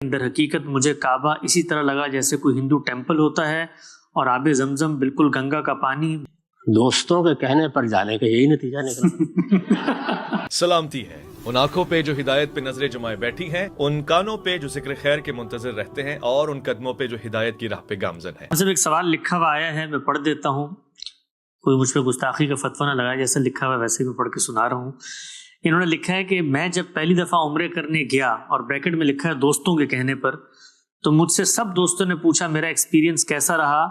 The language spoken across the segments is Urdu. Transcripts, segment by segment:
در حقیقت مجھے کعبہ اسی طرح لگا جیسے کوئی ہندو ٹیمپل ہوتا ہے اور آب زمزم بالکل گنگا کا پانی۔ دوستوں کے کہنے پر جانے کا یہی نتیجہ نکلا۔ سلامتی ہے ان آنکھوں پہ جو ہدایت پہ نظریں جمائے بیٹھی ہیں، ان کانوں پہ جو ذکر خیر کے منتظر رہتے ہیں، اور ان قدموں پہ جو ہدایت کی راہ پہ گامزن ہیں۔ ایک سوال لکھا ہوا آیا ہے، میں پڑھ دیتا ہوں، کوئی مجھ پہ گستاخی کا فتویٰ نہ لگائے، جیسے لکھا ہوا ہے ویسے میں پڑھ کے سنا رہا ہوں۔ انہوں نے لکھا ہے کہ میں جب پہلی دفعہ عمرے کرنے گیا، اور بریکٹ میں لکھا ہے دوستوں کے کہنے پر، تو مجھ سے سب دوستوں نے پوچھا میرا ایکسپیرینس کیسا رہا۔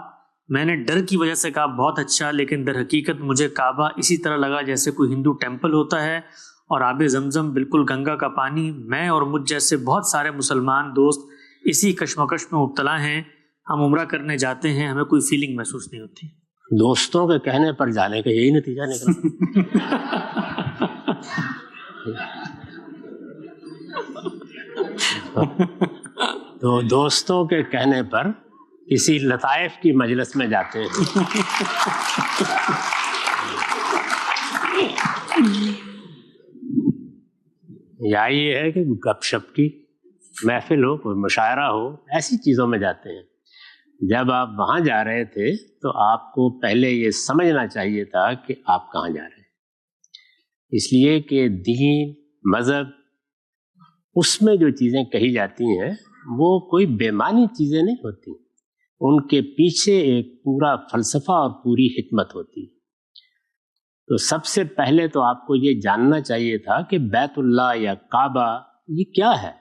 میں نے ڈر کی وجہ سے کہا بہت اچھا، لیکن در حقیقت مجھے کعبہ اسی طرح لگا جیسے کوئی ہندو ٹیمپل ہوتا ہے اور آب زمزم بالکل گنگا کا پانی۔ میں اور مجھ جیسے بہت سارے مسلمان دوست اسی کشمکش میں مبتلا ہیں۔ ہم عمرہ کرنے جاتے ہیں، ہمیں کوئی فیلنگ محسوس نہیں ہوتی۔ دوستوں کے کہنے پر جانے کا یہی نتیجہ نکلا۔ تو دوستوں کے کہنے پر کسی لطائف کی مجلس میں جاتے ہیں۔ یا یہ ہے کہ گپ شپ کی محفل ہو، کوئی مشاعرہ ہو، ایسی چیزوں میں جاتے ہیں۔ جب آپ وہاں جا رہے تھے تو آپ کو پہلے یہ سمجھنا چاہیے تھا کہ آپ کہاں جا رہے ہیں، اس لیے کہ دین، مذہب، اس میں جو چیزیں کہی جاتی ہیں وہ کوئی بے معنی چیزیں نہیں ہوتی، ان کے پیچھے ایک پورا فلسفہ اور پوری حکمت ہوتی۔ تو سب سے پہلے تو آپ کو یہ جاننا چاہیے تھا کہ بیت اللہ یا کعبہ یہ کیا ہے۔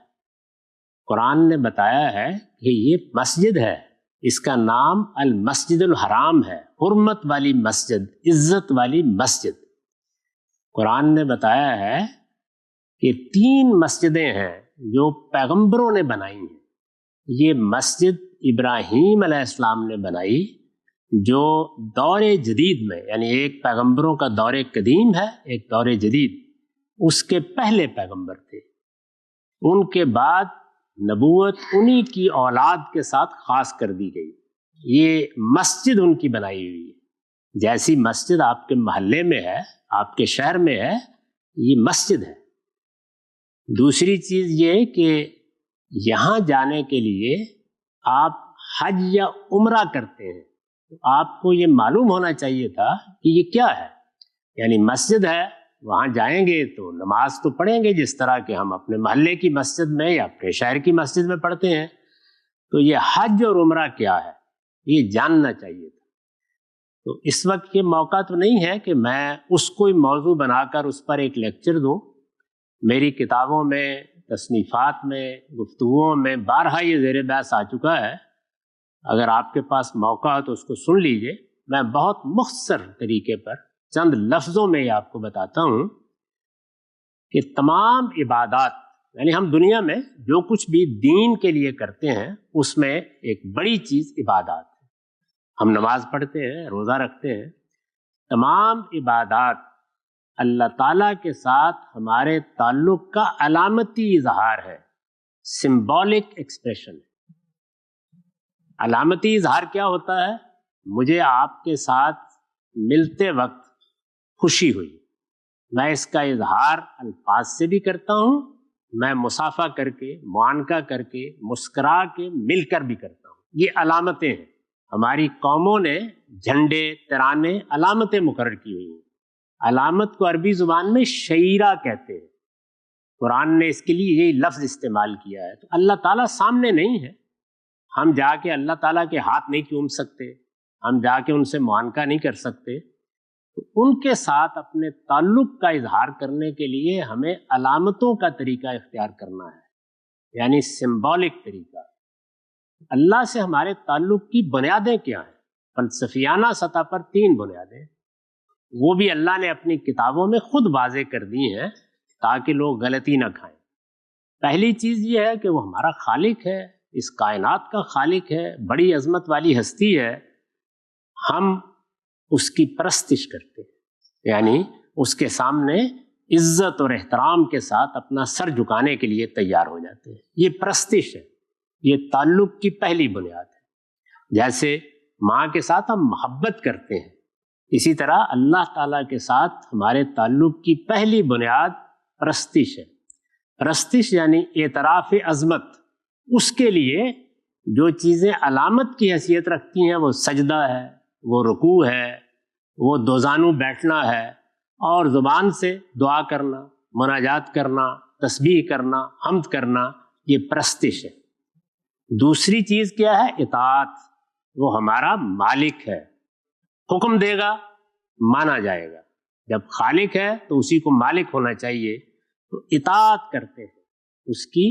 قرآن نے بتایا ہے کہ یہ مسجد ہے، اس کا نام المسجد الحرام ہے، حرمت والی مسجد، عزت والی مسجد۔ قرآن نے بتایا ہے کہ 3 مسجدیں ہیں جو پیغمبروں نے بنائی ہیں۔ یہ مسجد ابراہیم علیہ السلام نے بنائی، جو دور جدید میں، یعنی ایک پیغمبروں کا دور قدیم ہے، ایک دور جدید، اس کے پہلے پیغمبر تھے۔ ان کے بعد نبوت انہی کی اولاد کے ساتھ خاص کر دی گئی۔ یہ مسجد ان کی بنائی ہوئی ہے، جیسی مسجد آپ کے محلے میں ہے، آپ کے شہر میں ہے، یہ مسجد ہے۔ دوسری چیز یہ کہ یہاں جانے کے لیے آپ حج یا عمرہ کرتے ہیں، تو آپ کو یہ معلوم ہونا چاہیے تھا کہ یہ کیا ہے۔ یعنی مسجد ہے، وہاں جائیں گے تو نماز تو پڑھیں گے جس طرح کہ ہم اپنے محلے کی مسجد میں یا اپنے شہر کی مسجد میں پڑھتے ہیں، تو یہ حج اور عمرہ کیا ہے یہ جاننا چاہیے تھا۔ تو اس وقت یہ موقع تو نہیں ہے کہ میں اس کو موضوع بنا کر اس پر ایک لیکچر دوں۔ میری کتابوں میں، تصنیفات میں، گفتگوؤں میں بارہا یہ زیر بحث آ چکا ہے۔ اگر آپ کے پاس موقع ہو تو اس کو سن لیجئے۔ میں بہت مختصر طریقے پر چند لفظوں میں یہ آپ کو بتاتا ہوں کہ تمام عبادات، یعنی ہم دنیا میں جو کچھ بھی دین کے لیے کرتے ہیں اس میں ایک بڑی چیز عبادات ہے۔ ہم نماز پڑھتے ہیں، روزہ رکھتے ہیں، تمام عبادات اللہ تعالیٰ کے ساتھ ہمارے تعلق کا علامتی اظہار ہے، سمبولک ایکسپریشن ہے۔ علامتی اظہار کیا ہوتا ہے؟ مجھے آپ کے ساتھ ملتے وقت خوشی ہوئی، میں اس کا اظہار الفاظ سے بھی کرتا ہوں، میں مصافحہ کر کے، معانقہ کر کے، مسکرا کے، مل کر بھی کرتا ہوں۔ یہ علامتیں ہیں۔ ہماری قوموں نے جھنڈے، ترانے، علامتیں مقرر کی ہوئی ہیں۔ علامت کو عربی زبان میں شعیرہ کہتے ہیں۔ قرآن نے اس کے لیے یہی لفظ استعمال کیا ہے۔ تو اللہ تعالیٰ سامنے نہیں ہے، ہم جا کے اللہ تعالیٰ کے ہاتھ نہیں چوم سکتے، ہم جا کے ان سے معانقہ نہیں کر سکتے۔ تو ان کے ساتھ اپنے تعلق کا اظہار کرنے کے لیے ہمیں علامتوں کا طریقہ اختیار کرنا ہے، یعنی سمبولک طریقہ۔ اللہ سے ہمارے تعلق کی بنیادیں کیا ہیں؟ فلسفیانہ سطح پر 3 بنیادیں، وہ بھی اللہ نے اپنی کتابوں میں خود واضح کر دی ہیں تاکہ لوگ غلطی نہ کھائیں۔ پہلی چیز یہ ہے کہ وہ ہمارا خالق ہے، اس کائنات کا خالق ہے، بڑی عظمت والی ہستی ہے۔ ہم اس کی پرستش کرتے ہیں، یعنی اس کے سامنے عزت اور احترام کے ساتھ اپنا سر جھکانے کے لیے تیار ہو جاتے ہیں۔ یہ پرستش ہے، یہ تعلق کی پہلی بنیاد ہے۔ جیسے ماں کے ساتھ ہم محبت کرتے ہیں، اسی طرح اللہ تعالیٰ کے ساتھ ہمارے تعلق کی پہلی بنیاد پرستش ہے۔ پرستش یعنی اعتراف عظمت، اس کے لیے جو چیزیں علامت کی حیثیت رکھتی ہیں وہ سجدہ ہے، وہ رکوع ہے، وہ دوزانو بیٹھنا ہے، اور زبان سے دعا کرنا، مناجات کرنا، تسبیح کرنا، حمد کرنا، یہ پرستش ہے۔ دوسری چیز کیا ہے؟ اطاعت، وہ ہمارا مالک ہے، حکم دے گا مانا جائے گا، جب خالق ہے تو اسی کو مالک ہونا چاہیے، تو اطاعت کرتے ہیں، اس کی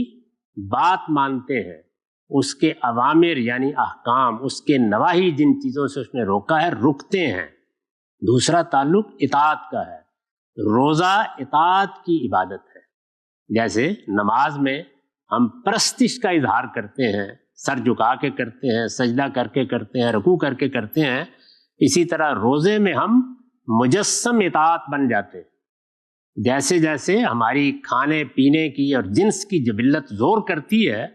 بات مانتے ہیں، اس کے اوامر یعنی احکام، اس کے نواہی جن چیزوں سے اس نے روکا ہے رکتے ہیں۔ دوسرا تعلق اطاعت کا ہے۔ روزہ اطاعت کی عبادت ہے، جیسے نماز میں ہم پرستش کا اظہار کرتے ہیں، سر جھکا کے کرتے ہیں، سجدہ کر کے کرتے ہیں، رکوع کر کے کرتے ہیں، اسی طرح روزے میں ہم مجسم اطاعت بن جاتے ہیں۔ جیسے جیسے ہماری کھانے پینے کی اور جنس کی جبلت زور کرتی ہے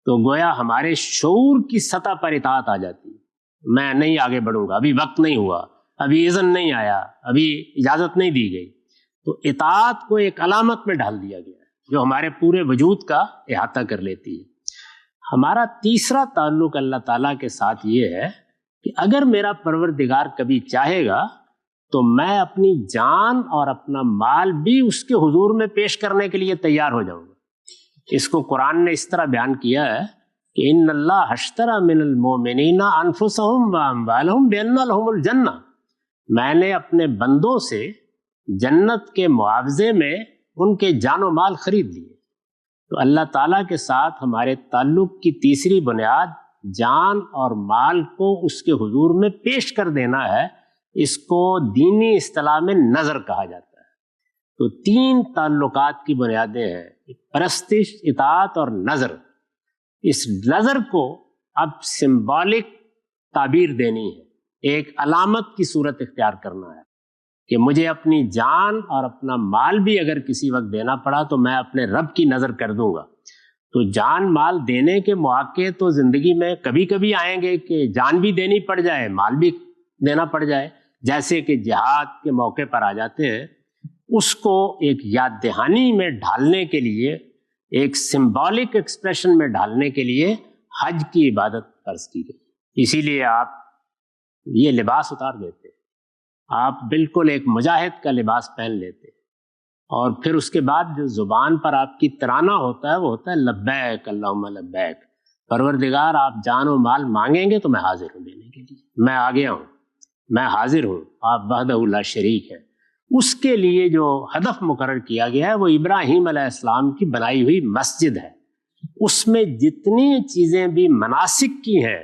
تو گویا ہمارے شعور کی سطح پر اطاعت آ جاتی ہے، میں نہیں آگے بڑھوں گا، ابھی وقت نہیں ہوا، ابھی اذن نہیں آیا، ابھی اجازت نہیں دی گئی، تو اطاعت کو ایک علامت میں ڈال دیا گیا ہے جو ہمارے پورے وجود کا احاطہ کر لیتی ہے۔ ہمارا تیسرا تعلق اللہ تعالیٰ کے ساتھ یہ ہے کہ اگر میرا پروردگار کبھی چاہے گا تو میں اپنی جان اور اپنا مال بھی اس کے حضور میں پیش کرنے کے لیے تیار ہو جاؤں گا۔ اس کو قرآن نے اس طرح بیان کیا ہے کہ ان اللہ اشتری من المؤمنین انفسهم واموالهم بان لهم الجنہ، میں نے اپنے بندوں سے جنت کے معاوضے میں ان کے جان و مال خرید لیے۔ تو اللہ تعالیٰ کے ساتھ ہمارے تعلق کی تیسری بنیاد جان اور مال کو اس کے حضور میں پیش کر دینا ہے، اس کو دینی اصطلاح میں نظر کہا جاتا ہے۔ تو تین تعلقات کی بنیادیں ہیں، پرستش، اطاعت اور نظر۔ اس نظر کو اب سمبولک تعبیر دینی ہے، ایک علامت کی صورت اختیار کرنا ہے کہ مجھے اپنی جان اور اپنا مال بھی اگر کسی وقت دینا پڑا تو میں اپنے رب کی نظر کر دوں گا۔ تو جان مال دینے کے مواقع تو زندگی میں کبھی کبھی آئیں گے کہ جان بھی دینی پڑ جائے، مال بھی دینا پڑ جائے، جیسے کہ جہاد کے موقع پر آ جاتے ہیں۔ اس کو ایک یاد دہانی میں ڈھالنے کے لیے، ایک سمبولک ایکسپریشن میں ڈھالنے کے لیے حج کی عبادت فرض کی گئی۔ اسی لیے آپ یہ لباس اتار دیتے، آپ بالکل ایک مجاہد کا لباس پہن لیتے، اور پھر اس کے بعد جو زبان پر آپ کی ترانہ ہوتا ہے وہ ہوتا ہے لبیک اللہم لبیک، پروردگار آپ جان و مال مانگیں گے تو میں حاضر ہوں دینے کے لیے، میں آ گیا ہوں، میں حاضر ہوں، آپ وحدہ لا شریک ہیں۔ اس کے لیے جو ہدف مقرر کیا گیا ہے وہ ابراہیم علیہ السلام کی بنائی ہوئی مسجد ہے۔ اس میں جتنی چیزیں بھی مناسک کی ہیں،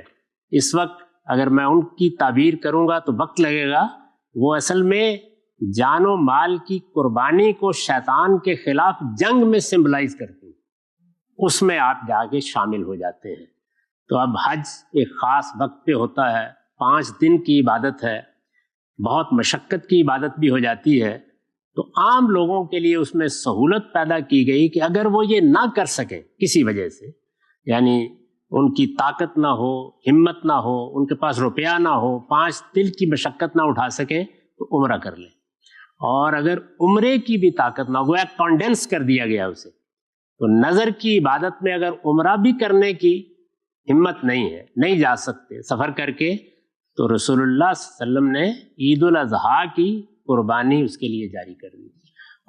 اس وقت اگر میں ان کی تعبیر کروں گا تو وقت لگے گا، وہ اصل میں جان و مال کی قربانی کو شیطان کے خلاف جنگ میں سمبلائز کرتی ہیں، اس میں آپ جا کے شامل ہو جاتے ہیں۔ تو اب حج ایک خاص وقت پہ ہوتا ہے، 5 دن کی عبادت ہے، بہت مشقت کی عبادت بھی ہو جاتی ہے، تو عام لوگوں کے لیے اس میں سہولت پیدا کی گئی کہ اگر وہ یہ نہ کر سکیں کسی وجہ سے، یعنی ان کی طاقت نہ ہو، ہمت نہ ہو، ان کے پاس روپیہ نہ ہو، 5 دن کی مشقت نہ اٹھا سکیں تو عمرہ کر لیں، اور اگر عمرے کی بھی طاقت نہ ہو، گویا کانڈینس کر دیا گیا اسے، تو نظر کی عبادت میں اگر عمرہ بھی کرنے کی ہمت نہیں ہے، نہیں جا سکتے سفر کر کے، تو رسول اللہ صلی اللہ علیہ وسلم نے عید الاضحیٰ کی قربانی اس کے لیے جاری کر دی،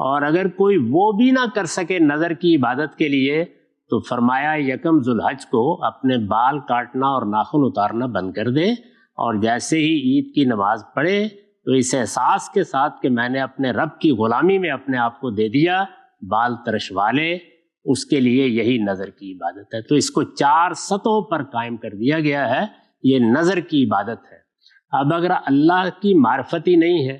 اور اگر کوئی وہ بھی نہ کر سکے نظر کی عبادت کے لیے تو فرمایا یکم ذوالحج کو اپنے بال کاٹنا اور ناخن اتارنا بند کر دے، اور جیسے ہی عید کی نماز پڑھے تو اس احساس کے ساتھ کہ میں نے اپنے رب کی غلامی میں اپنے آپ کو دے دیا، بال ترشوا لے، اس کے لیے یہی نظر کی عبادت ہے۔ تو اس کو 4 سطحوں پر قائم کر دیا گیا ہے، یہ نظر کی عبادت ہے۔ اب اگر اللہ کی معرفت ہی نہیں ہے،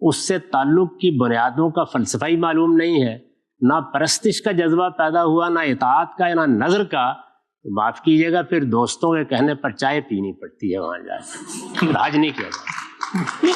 اس سے تعلق کی بنیادوں کا فلسفہ ہی معلوم نہیں ہے، نہ پرستش کا جذبہ پیدا ہوا، نہ اطاعت کا، نہ نظر کا، تو معاف کیجیے گا پھر دوستوں کے کہنے پر چائے پینی پڑتی ہے وہاں جا کے، حج نہیں کیا جاتا۔